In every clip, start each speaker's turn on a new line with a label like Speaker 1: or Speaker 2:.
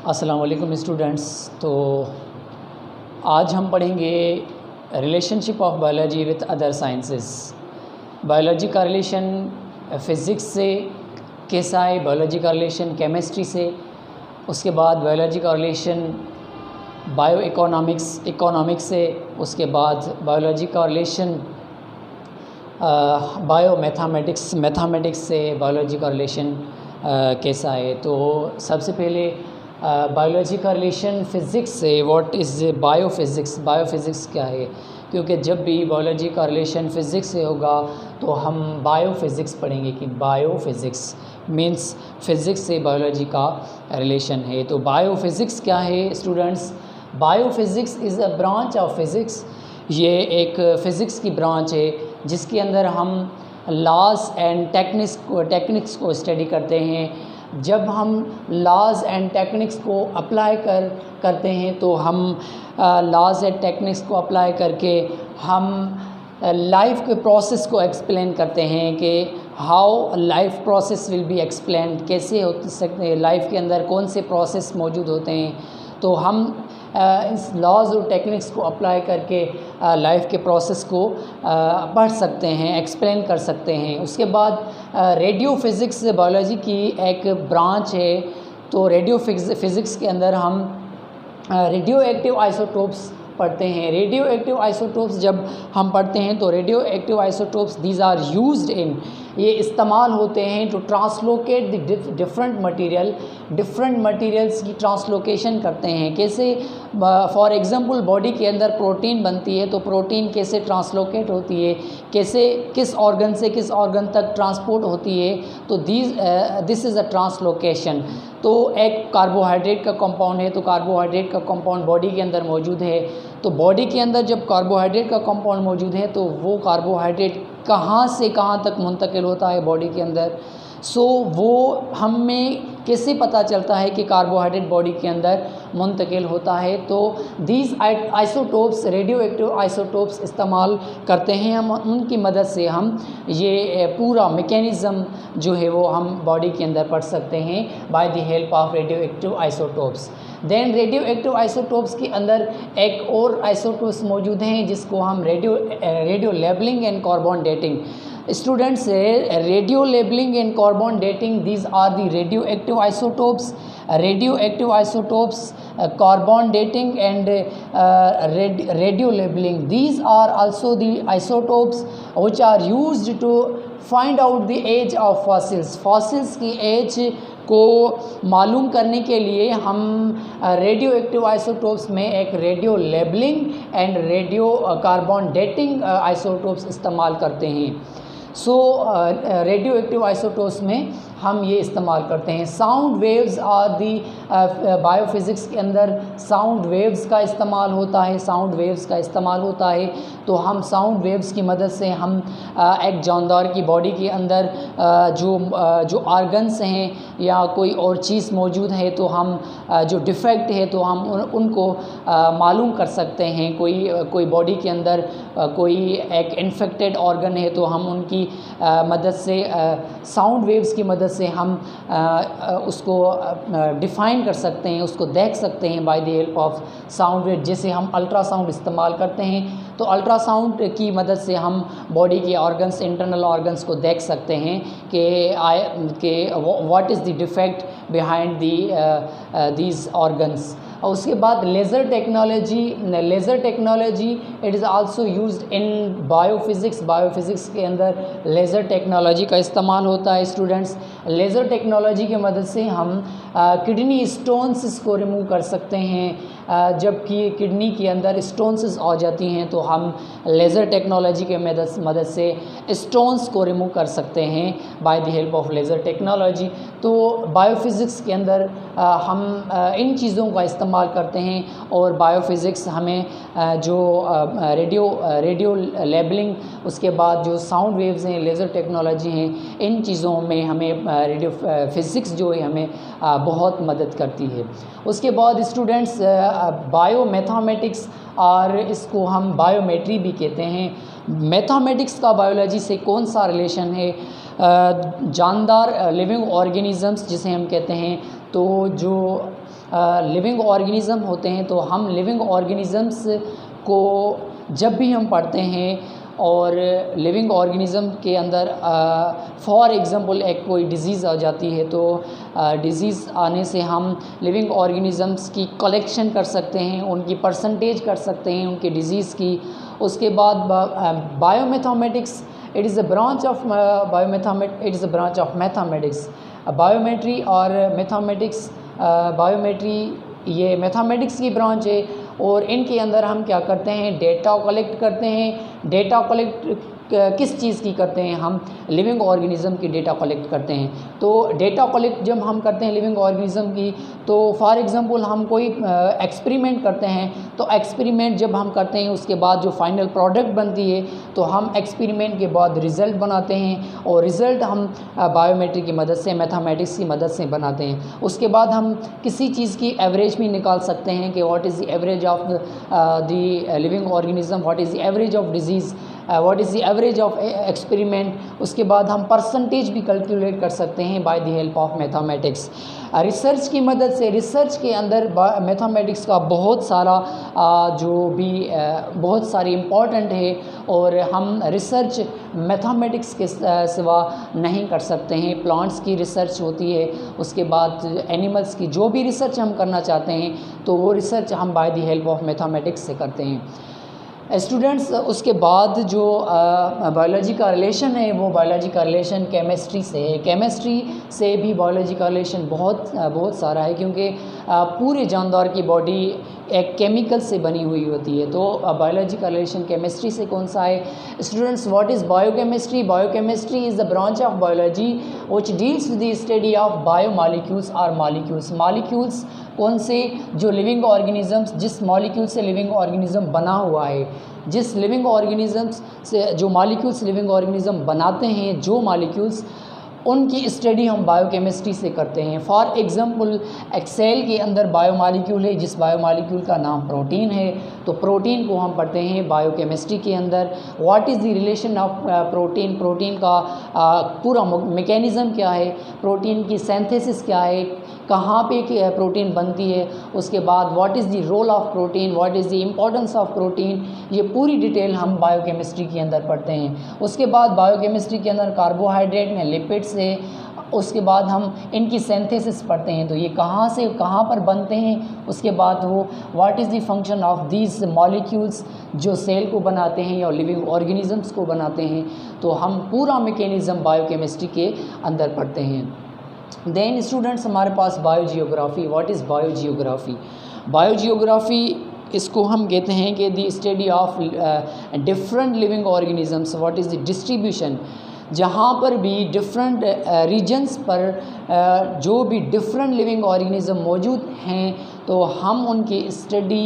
Speaker 1: अस्सलाम वालेकुम स्टूडेंट्स। तो आज हम पढ़ेंगे relationship of biology with other sciences. Biology का रिलेशन फ़िज़िक्स से कैसा है, बायोलॉजी का रिलेशन केमिस्ट्री से, उसके बाद बायोलॉजी का रिलेशन बायो इकोनॉमिक्स से, उसके बाद बायोलॉजी का रिलेशन बायो मैथमेटिक्स से बायोलॉजी का रिलेशन कैसा है। तो सबसे पहले बायोलॉजी का रिलेशन फ़िज़िक्स से, व्हाट इज़ बायोफ़िज़िक्स क्या है, क्योंकि जब भी बायोलॉजी का रिलेशन फ़िज़िक्स से होगा तो हम बायोफ़िज़िक्स पढ़ेंगे कि बायोफ़िज़िक्स मीन्स फ़िज़िक्स से बायोलॉजी का रिलेशन है। तो बायोफ़िज़िक्स क्या है students? Biophysics is a branch of physics. ये एक फ़िज़िक्स की ब्रांच है जिसके अंदर हम लॉज एंड टेक्निक्स को स्टडी करते हैं। जब हम लॉज एंड टेक्निक्स को अप्लाई करते हैं तो हम लॉज एंड टेक्निक्स को अप्लाई करके हम लाइफ के प्रोसेस को एक्सप्लेन करते हैं कि how life process will be explain, कैसे हो सकते हैं लाइफ के अंदर कौन से प्रोसेस मौजूद होते हैं। तो हम इस लॉज और टेक्निक्स को अप्लाई करके लाइफ के प्रोसेस को पढ़ सकते हैं, एक्सप्लेन कर सकते हैं। उसके बाद रेडियो फ़िज़िक्स बायोलॉजी की एक ब्रांच है। तो रेडियो फ़िज़िक्स के अंदर हम रेडियो एक्टिव आइसोटोप्स पढ़ते हैं। रेडियो एक्टिव आइसोटोप्स जब हम पढ़ते हैं तो radioactive isotopes these are used in, ये इस्तेमाल होते हैं to translocate the different materials की ट्रांसलोकेशन करते हैं। कैसे? फॉर एग्जांपल बॉडी के अंदर प्रोटीन बनती है तो प्रोटीन कैसे ट्रांसलोकेट होती है, कैसे किस ऑर्गन से किस ऑर्गन तक ट्रांसपोर्ट होती है। तो दिस इज़ अ ट्रांसलोकेशन। तो एक कार्बोहाइड्रेट का कंपाउंड है तो कार्बोहाइड्रेट का कंपाउंड बॉडी के अंदर मौजूद है। तो बॉडी के अंदर जब कार्बोहाइड्रेट का कंपाउंड मौजूद है तो वो कार्बोहाइड्रेट कहाँ से कहाँ तक मुंतकिल होता है बॉडी के अंदर। वो हमें कैसे पता चलता है कि कार्बोहाइड्रेट बॉडी के अंदर मुंतकिल होता है। तो these isotopes, radio active isotopes इस्तेमाल करते हैं हम, उनकी मदद से हम ये पूरा मैकेनिज़्म जो है वो हम बॉडी के अंदर पढ़ सकते हैं by the help of radioactive isotopes. Then radioactive isotopes के अंदर एक और आइसोटोप्स मौजूद हैं जिसको हम radio labelling and carbon dating. Students, radio labelling and carbon dating, these are the radioactive isotopes. Radioactive isotopes, carbon dating and radio labeling, these are also the isotopes which are used to find out the age of fossils की as को मालूम करने के लिए हम radio active isotopes में एक radio labelling and radio carbon dating isotopes इस्तेमाल करते हैं। रेडियो एक्टिव आइसोटोप्स में हम ये इस्तेमाल करते हैं। Sound waves are the biophysics के अंदर साउंड वेव्स का इस्तेमाल होता है। तो हम साउंड वेव्स की मदद से हम एक जानदार की बॉडी के अंदर जो ऑर्गन्स हैं या कोई और चीज़ मौजूद है तो हम जो डिफेक्ट है तो हम उनको मालूम कर सकते हैं। कोई बॉडी के अंदर कोई एक इन्फेक्टेड ऑर्गन है तो हम उनकी मदद से साउंड वेव्स की मदद से हम उसको डिफ़ाइन कर सकते हैं, उसको देख सकते हैं by the help of sound wave. जैसे हम अल्ट्रासाउंड इस्तेमाल करते हैं तो अल्ट्रासाउंड की मदद से हम बॉडी के ऑर्गन्स, इंटरनल ऑर्गन्स को देख सकते हैं कि what is the defect behind these organs. और उसके बाद laser technology it is also used in biophysics के अंदर लेज़र टेक्नोलॉजी का इस्तेमाल होता है। स्टूडेंट्स, लेज़र टेक्नोलॉजी की मदद से हम किडनी स्टोन्स को रिमूव कर सकते हैं। जबकि किडनी के अंदर स्टोन्स आ जाती हैं तो हम लेज़र टेक्नोलॉजी के मदद से स्टोन्स को रिमूव कर सकते हैं by the help of laser technology. तो बायोफिज़िक्स के अंदर हम इन चीज़ों का इस्तेमाल करते हैं और बायोफिज़िक्स हमें जो रेडियो लेबलिंग, उसके बाद जो साउंड वेव्स हैं, लेज़र टेक्नोलॉजी हैं, इन चीज़ों में हमें रेडियो फिज़िक्स जो है हमें बहुत मदद करती है। उसके बाद स्टूडेंट्स, बायोमैथमेटिक्स और इसको हम बायोमेट्री भी कहते हैं। मैथमेटिक्स का बायोलॉजी से कौन सा रिलेशन है? जानदार लिविंग ऑर्गेनिज़म्स जिसे हम कहते हैं, तो जो लिविंग ऑर्गेनिज़म होते हैं, तो हम लिविंग ऑर्गेनिज़म्स को जब भी हम पढ़ते हैं और लिविंग ऑर्गेनिज़म के अंदर फॉर एग्ज़ाम्पल एक कोई डिज़ीज़ आ जाती है, तो डिज़ीज़ आने से हम लिविंग ऑर्गेनिज़म्स की कलेक्शन कर सकते हैं, उनकी परसेंटेज कर सकते हैं उनके डिज़ीज़ की। उसके बाद biomathematics, it is a branch of mathematics. Biometry और मैथमेटिक्स, बायोमेट्री ये मैथमेटिक्स की ब्रांच है, और इनके अंदर हम क्या करते हैं, डेटा कलेक्ट करते हैं। डेटा कलेक्ट किस चीज़ की करते हैं, हम लिविंग ऑर्गेनिज़म की डेटा कलेक्ट करते हैं। तो डेटा कलेक्ट जब हम करते हैं लिविंग ऑर्गेनिज़म की, तो फॉर एग्ज़ाम्पल हम कोई एक्सपेरिमेंट करते हैं, तो एक्सपेरिमेंट जब हम करते हैं उसके बाद जो फाइनल प्रोडक्ट बनती है, तो हम एक्सपेरिमेंट के बाद रिज़ल्ट बनाते हैं, और रिज़ल्ट हम बायोमेट्री की मदद से, मैथमेटिक्स की मदद से बनाते हैं। उसके बाद हम किसी चीज़ की एवरेज भी निकाल सकते हैं कि what is the average of the living organism, what is the average of disease, what is the average of experiment. उसके बाद हम परसेंटेज भी कैलकुलेट कर सकते हैं by the help of mathematics. Research की मदद से, रिसर्च के अंदर मैथमेटिक्स का बहुत सारा बहुत सारी इम्पॉर्टेंट है, और हम रिसर्च मैथमेटिक्स के सिवा नहीं कर सकते हैं। प्लांट्स की रिसर्च होती है, उसके बाद एनिमल्स की जो भी रिसर्च हम करना चाहते हैं, तो वो रिसर्च हम bye the help of mathematics से करते हैं। स्टूडेंट्स, उसके बाद जो बायोलॉजी का रिलेशन है, वो बायोलॉजी का रिलेशन केमिस्ट्री से है। केमिस्ट्री से भी बायोलॉजी का रिलेशन बहुत सारा है, क्योंकि पूरे जानदार की बॉडी एक केमिकल से बनी हुई होती है। तो बायोलॉजी का रिलेशन केमिस्ट्री से कौन सा है? Students, what is biochemistry? Biochemistry is the branch of biology which deals with the study of biomolecules और मॉलिक्यूल्स। मॉलिक्यूल्स कौन से? जो लिविंग ऑर्गेनिजम्स, जिस मॉलिक्यूल से लिविंग ऑर्गेनिज्म बना हुआ है, जिस लिविंग ऑर्गेनिजम्स से जो मॉलिक्यूल्स लिविंग ऑर्गेनिज्म बनाते हैं, जो मॉलिक्यूल्स, उनकी स्टडी हम बायोकेमिस्ट्री से करते हैं। फॉर एग्ज़ाम्पल, एक्सेल के अंदर बायोमॉलिक्यूल है, जिस बायोमॉलिक्यूल का नाम प्रोटीन है, तो प्रोटीन को हम पढ़ते हैं बायोकेमिस्ट्री के अंदर। What is the relation of protein? Protein का पूरा मैकेनिज़्म क्या है, प्रोटीन की सिंथेसिस क्या है, कहाँ पे प्रोटीन बनती है, उसके बाद what is the role of protein, what is the importance of protein, ये पूरी डिटेल हम बायोकेमिस्ट्री के अंदर पढ़ते हैं। उसके बाद बायोकेमिस्ट्री के अंदर कार्बोहाइड्रेट में लिपिड्स है, उसके बाद हम इनकी सिंथेसिस पढ़ते हैं, तो ये कहाँ से कहाँ पर बनते हैं। उसके बाद वो what is the function of these molecules, जो सेल को बनाते हैं या लिविंग ऑर्गेनिजम्स को बनाते हैं, तो हम पूरा मैकेनिज़्म बायोकेमिस्ट्री के अंदर पढ़ते हैं। देन स्टूडेंट्स, हमारे पास biogeography. What is biogeography? Biogeography, इसको हम कहते हैं कि the study of different living organisms. What is the distribution? जहाँ पर भी डिफरेंट रीजन्स पर जो भी डिफरेंट लिविंग ऑर्गेनिज्म मौजूद हैं, तो हम उनकी स्टडी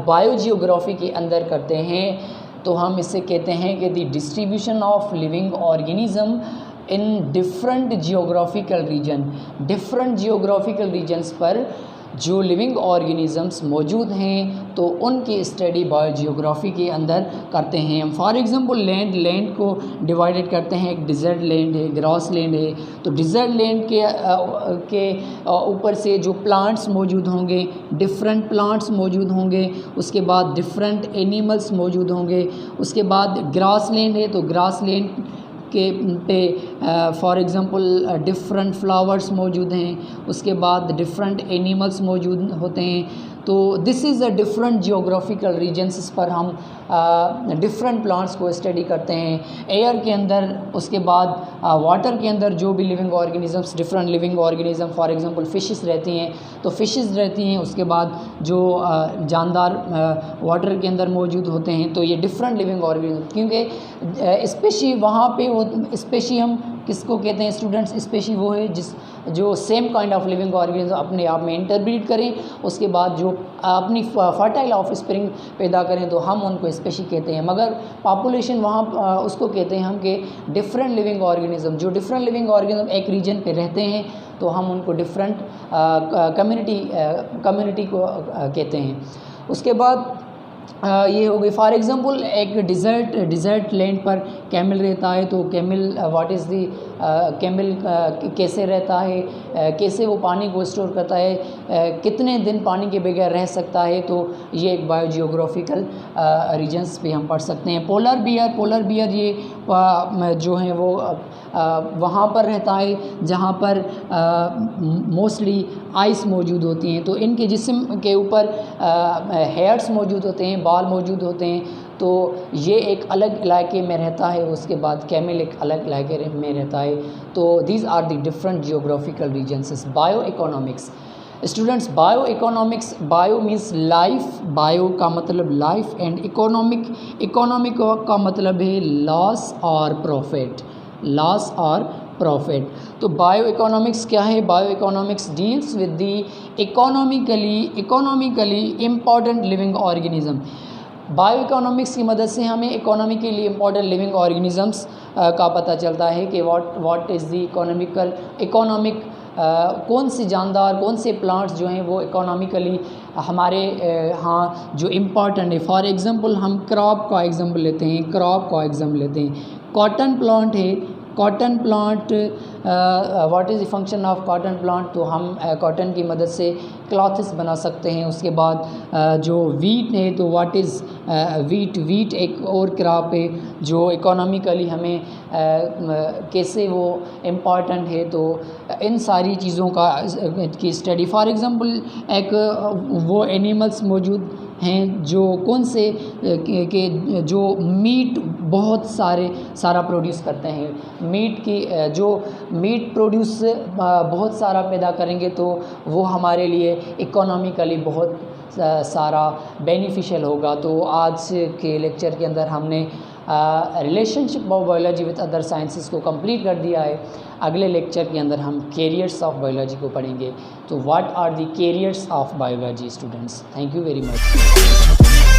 Speaker 1: बायोजियोग्राफी के अंदर करते हैं। तो हम इसे कहते हैं कि the distribution of living organism in different geographical region. Different geographical regions पर जो लिविंग ऑर्गेनिजम्स मौजूद हैं, तो उनकी स्टडी बायोजियोग्राफी के अंदर करते हैं। फॉर एग्जांपल, लैंड को डिवाइडेड करते हैं, एक डिज़र्ट लैंड है, ग्रास लैंड है। तो डिज़र्ट लैंड के ऊपर से जो प्लांट्स मौजूद होंगे, डिफरेंट प्लांट्स मौजूद होंगे, उसके बाद डिफरेंट एनिमल्स मौजूद होंगे। उसके बाद ग्रास लैंड है, तो ग्रास लैंड के पे फॉर एग्ज़ाम्पल डिफरेंट फ्लावर्स मौजूद हैं, उसके बाद डिफरेंट एनिमल्स मौजूद होते हैं। तो this is a different geographical regions, इस पर हम डिफरेंट प्लांट्स को स्टडी करते हैं। एयर के अंदर, उसके बाद वाटर के अंदर जो भी living organisms, different living organism, for example fishes रहती हैं, तो फ़िशेस रहती हैं। उसके बाद जो जानदार वाटर के अंदर मौजूद होते हैं, तो ये डिफरेंट लिविंग ऑर्गेनिज्म, क्योंकि स्पेशी वहाँ पे हो, स्पेशी हम किसको कहते हैं स्टूडेंट्स? स्पेशी वो है जो same kind of living organism अपने आप में इंटरब्रीड करें, उसके बाद जो अपनी फर्टाइल ऑफ स्प्रिंग पैदा करें, तो हम उनको स्पेशी कहते हैं। मगर पॉपुलेशन वहाँ उसको कहते हैं हम कि डिफरेंट लिविंग ऑर्गेनिज्म, जो डिफरेंट लिविंग ऑर्गेनिज्म एक रीजन पे रहते हैं, तो हम उनको डिफरेंट कम्युनिटी को कहते हैं। उसके बाद ये हो गई, फॉर एग्जांपल एक डिज़र्ट लैंड पर कैमल रहता है, तो camel what is the camel कैसे रहता है, कैसे वो पानी को स्टोर करता है, कितने दिन पानी के बगैर रह सकता है, तो ये एक बायोजियोग्राफिकल रीजन्स पे हम पढ़ सकते हैं। पोलर बियर ये जो है वो वहाँ पर रहता है जहाँ पर मोस्टली आइस मौजूद होती हैं, तो इनके जिस्म के ऊपर हेयर्स मौजूद होते हैं, बाल मौजूद होते हैं, तो ये एक अलग इलाके में रहता है। उसके बाद कैमल एक अलग इलाके में रहता है। तो these are the different geographical regions. Bio economics students, bio economics, bio means life, bio का मतलब लाइफ, एंड इकोनॉमिक का मतलब है लॉस और प्रॉफिट, लॉस और प्रॉफिट। तो बायो इकोनॉमिक्स क्या है? Bio economics deals with the economically important living organism. Bio economics की मदद से हमें इकोनॉमिकली इम्पॉर्टेंट लिविंग ऑर्गेनिजम्स का पता चलता है कि व्हाट इज़ द इकोनॉमिक कौन से जानदार, कौन से प्लांट्स जो हैं वो इकोनॉमिकली हमारे यहाँ जो इम्पॉर्टेंट है। फॉर एग्ज़ाम्पल हम क्रॉप का एग्ज़ाम्पल लेते हैं, कॉटन प्लांट है, cotton plant what is the function of cotton plant? तो हम कॉटन की मदद से क्लॉथ्स बना सकते हैं। उसके बाद जो वीट है, तो व्हाट इज़ वीट एक और क्रॉप है जो इकोनॉमिकली हमें कैसे वो इम्पॉर्टेंट है। तो इन सारी चीज़ों की स्टडी, फॉर एग्ज़ाम्पल एक वो एनिमल्स मौजूद हैं जो कौन से के जो मीट बहुत सारा प्रोड्यूस करते हैं। जो मीट प्रोड्यूस बहुत सारा पैदा करेंगे तो वो हमारे लिए इकोनॉमिकली बहुत सारा बेनिफिशियल होगा। तो आज के लेक्चर के अंदर हमने relationship of biology with other sciences को कंप्लीट कर दिया है। अगले लेक्चर के अंदर हम कैरियर्स ऑफ बायोलॉजी को पढ़ेंगे। तो what are the careers of biology students? Thank you very much.